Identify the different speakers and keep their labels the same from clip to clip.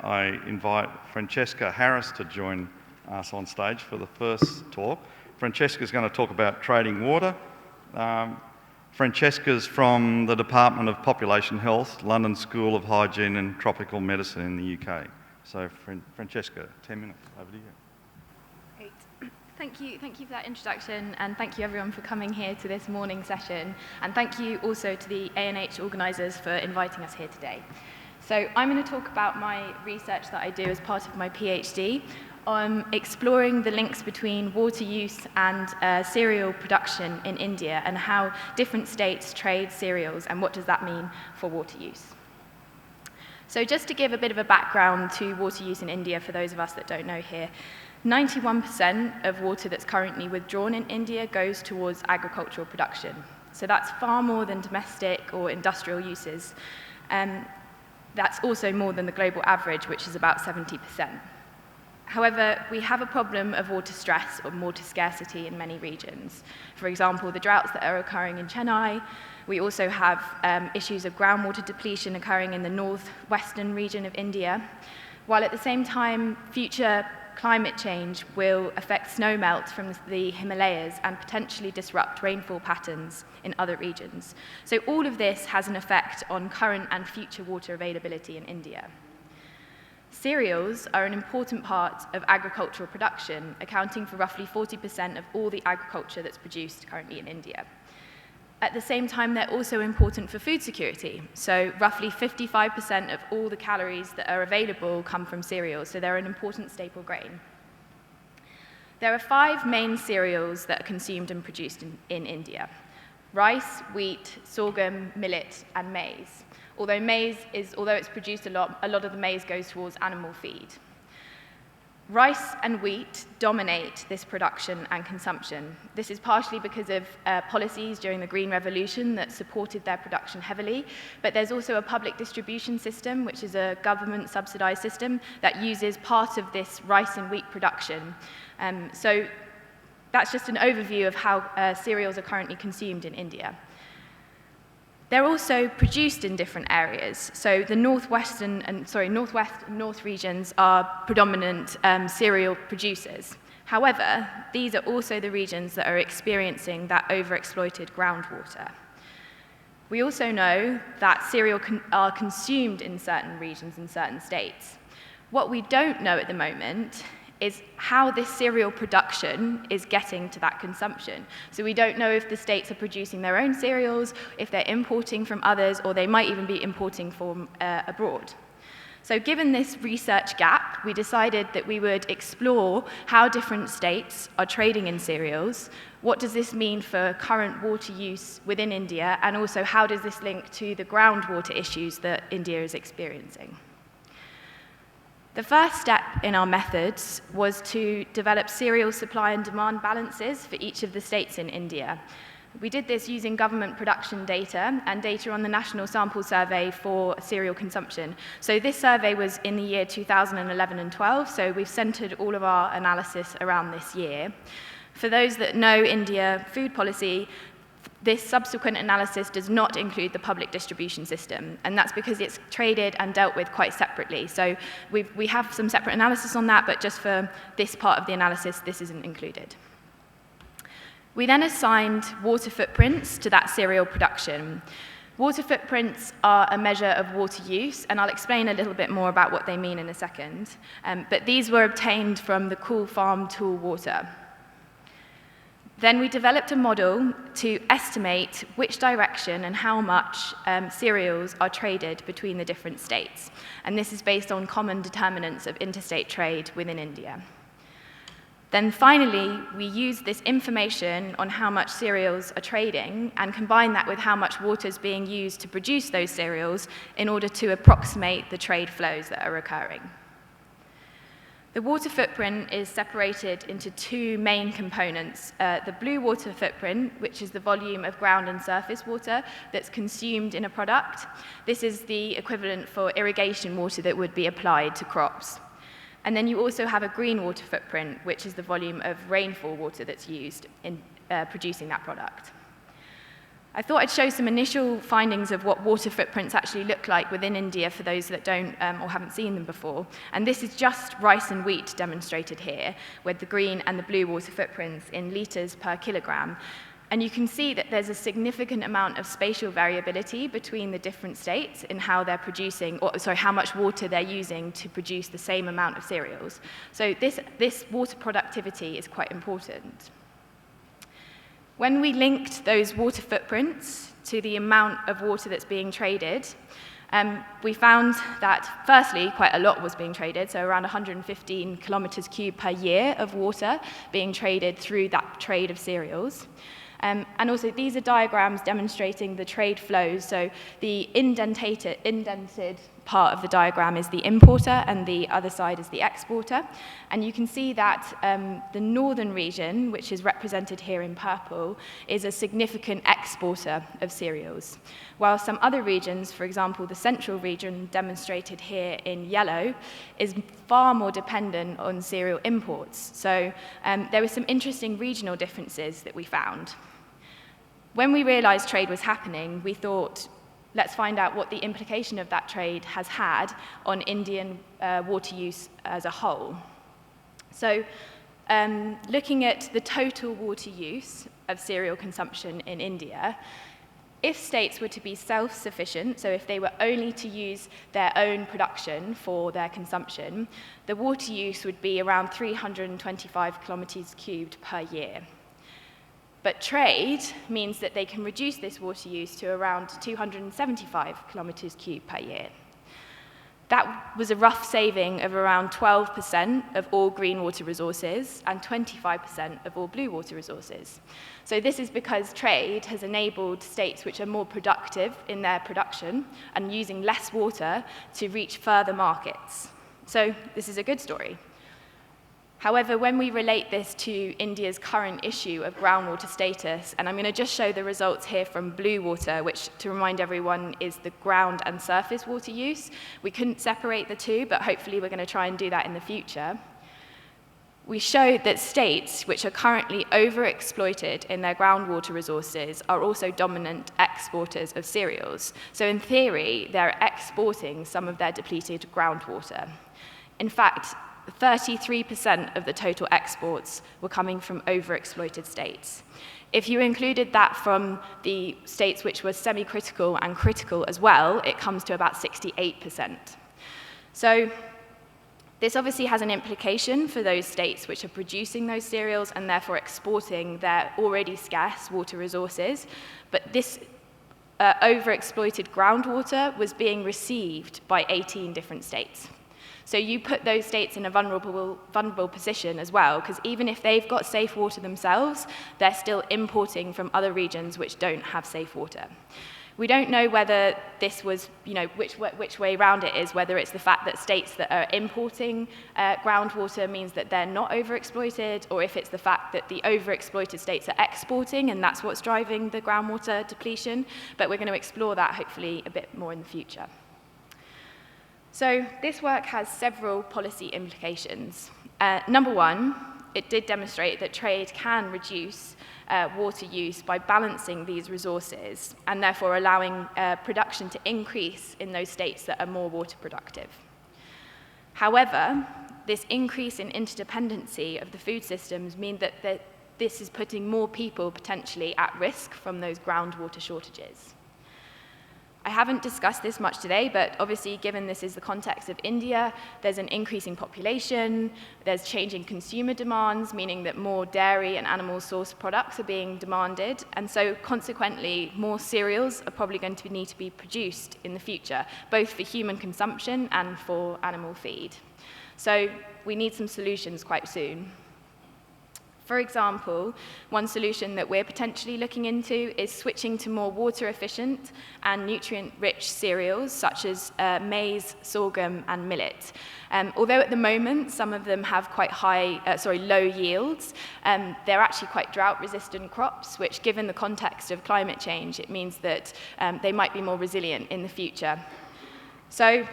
Speaker 1: I invite Francesca Harris to join us on stage for the first talk. Francesca's going to talk about trading water. Francesca's from the Department of Population Health, London School of Hygiene and Tropical Medicine in the UK. So Francesca, 10 minutes, over to you.
Speaker 2: Great. Thank you for that introduction, and thank you everyone for coming here to this morning session, and thank you also to the ANH organisers for inviting us here today. So I'm going to talk about my research that I do as part of my PhD on exploring the links between water use and cereal production in India, and how different states trade cereals and what does that mean for water use. So just to give a bit of a background to water use in India for those of us that don't know here, 91% of water that's currently withdrawn in India goes towards agricultural production. So that's far more than domestic or industrial uses. That's also more than the global average, which is about 70%. However, we have a problem of water stress or water scarcity in many regions. For example, the droughts that are occurring in Chennai. We also have issues of groundwater depletion occurring in the northwestern region of India, while at the same time, future climate change will affect snowmelt from the Himalayas and potentially disrupt rainfall patterns in other regions. So all of this has an effect on current and future water availability in India. Cereals are an important part of agricultural production, accounting for roughly 40% of all the agriculture that's produced currently in India. At the same time, they're also important for food security. So roughly 55% of all the calories that are available come from cereals, so they're an important staple grain. There are 5 main cereals that are consumed and produced in India: rice, wheat, sorghum, millet, and maize. Although it's produced a lot of the maize goes towards animal feed. Rice and wheat dominate this production and consumption. This is partially because of policies during the Green Revolution that supported their production heavily, but there's also a public distribution system, which is a government-subsidized system that uses part of this rice and wheat production. So that's just an overview of how cereals are currently consumed in India. They're also produced in different areas. So the north regions are predominant cereal producers. However, these are also the regions that are experiencing that overexploited groundwater. We also know that cereal are consumed in certain regions in certain states. What we don't know at the moment is how this cereal production is getting to that consumption. So we don't know if the states are producing their own cereals, if they're importing from others, or they might even be importing from abroad. So given this research gap, we decided that we would explore how different states are trading in cereals, what does this mean for current water use within India, and also how does this link to the groundwater issues that India is experiencing. The first step in our methods was to develop cereal supply and demand balances for each of the states in India. We did this using government production data and data on the National Sample Survey for cereal consumption. So this survey was in the year 2011 and 12, so we've centered all of our analysis around this year. For those that know India food policy, this subsequent analysis does not include the public distribution system, and that's because it's traded and dealt with quite separately. So we have some separate analysis on that, but just for this part of the analysis, this isn't included. We then assigned water footprints to that cereal production. Water footprints are a measure of water use, and I'll explain a little bit more about what they mean in a second. But these were obtained from the Cool Farm Tool water. Then we developed a model to estimate which direction and how much cereals are traded between the different states. And this is based on common determinants of interstate trade within India. Then finally, we use this information on how much cereals are trading and combine that with how much water is being used to produce those cereals in order to approximate the trade flows that are occurring. The water footprint is separated into 2 main components. The blue water footprint, which is the volume of ground and surface water that's consumed in a product. This is the equivalent for irrigation water that would be applied to crops. And then you also have a green water footprint, which is the volume of rainfall water that's used in producing that product. I thought I'd show some initial findings of what water footprints actually look like within India for those that don't or haven't seen them before. And this is just rice and wheat demonstrated here, with the green and the blue water footprints in litres per kilogram. And you can see that there's a significant amount of spatial variability between the different states in how they're producing, how much water they're using to produce the same amount of cereals. So this water productivity is quite important. When we linked those water footprints to the amount of water that's being traded, we found that, firstly, quite a lot was being traded, so around 115 kilometers cubed per year of water being traded through that trade of cereals. And also, these are diagrams demonstrating the trade flows. So the indented part of the diagram is the importer, and the other side is the exporter. And you can see that the northern region, which is represented here in purple, is a significant exporter of cereals, while some other regions, for example, the central region demonstrated here in yellow, is far more dependent on cereal imports. So there were some interesting regional differences that we found. When we realized trade was happening, we thought, let's find out what the implication of that trade has had on Indian water use as a whole. So looking at the total water use of cereal consumption in India, if states were to be self-sufficient, so if they were only to use their own production for their consumption, the water use would be around 325 kilometers cubed per year. But trade means that they can reduce this water use to around 275 kilometers cubed per year. That was a rough saving of around 12% of all green water resources and 25% of all blue water resources. So this is because trade has enabled states which are more productive in their production and using less water to reach further markets. So this is a good story. However, when we relate this to India's current issue of groundwater status, and I'm going to just show the results here from blue water, which, to remind everyone, is the ground and surface water use. We couldn't separate the two, but hopefully we're going to try and do that in the future. We showed that states which are currently overexploited in their groundwater resources are also dominant exporters of cereals. So in theory, they're exporting some of their depleted groundwater. In fact, 33% of the total exports were coming from overexploited states. If you included that from the states which were semi-critical and critical as well, it comes to about 68%. So this obviously has an implication for those states which are producing those cereals and therefore exporting their already scarce water resources. But this overexploited groundwater was being received by 18 different states. So you put those states in a vulnerable position as well, because even if they've got safe water themselves, they're still importing from other regions which don't have safe water. We don't know whether this was, which way around it is, whether it's the fact that states that are importing groundwater means that they're not overexploited, or if it's the fact that the overexploited states are exporting, and that's what's driving the groundwater depletion. But we're going to explore that hopefully a bit more in the future. So this work has several policy implications. Number one, it did demonstrate that trade can reduce water use by balancing these resources and therefore allowing production to increase in those states that are more water productive. However, this increase in interdependency of the food systems means that this is putting more people potentially at risk from those groundwater shortages. I haven't discussed this much today, but obviously, given this is the context of India, there's an increasing population, there's changing consumer demands, meaning that more dairy and animal source products are being demanded, and so consequently, more cereals are probably going to need to be produced in the future, both for human consumption and for animal feed. So we need some solutions quite soon. For example, one solution that we're potentially looking into is switching to more water-efficient and nutrient-rich cereals, such as maize, sorghum, and millet. Although at the moment, some of them have quite low yields, they're actually quite drought-resistant crops, which, given the context of climate change, it means that they might be more resilient in the future. So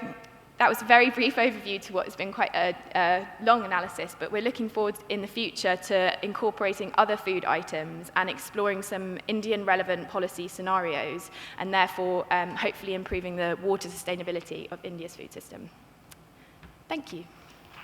Speaker 2: that was a very brief overview to what has been quite a long analysis, but we're looking forward in the future to incorporating other food items and exploring some Indian-relevant policy scenarios, and therefore hopefully improving the water sustainability of India's food system. Thank you.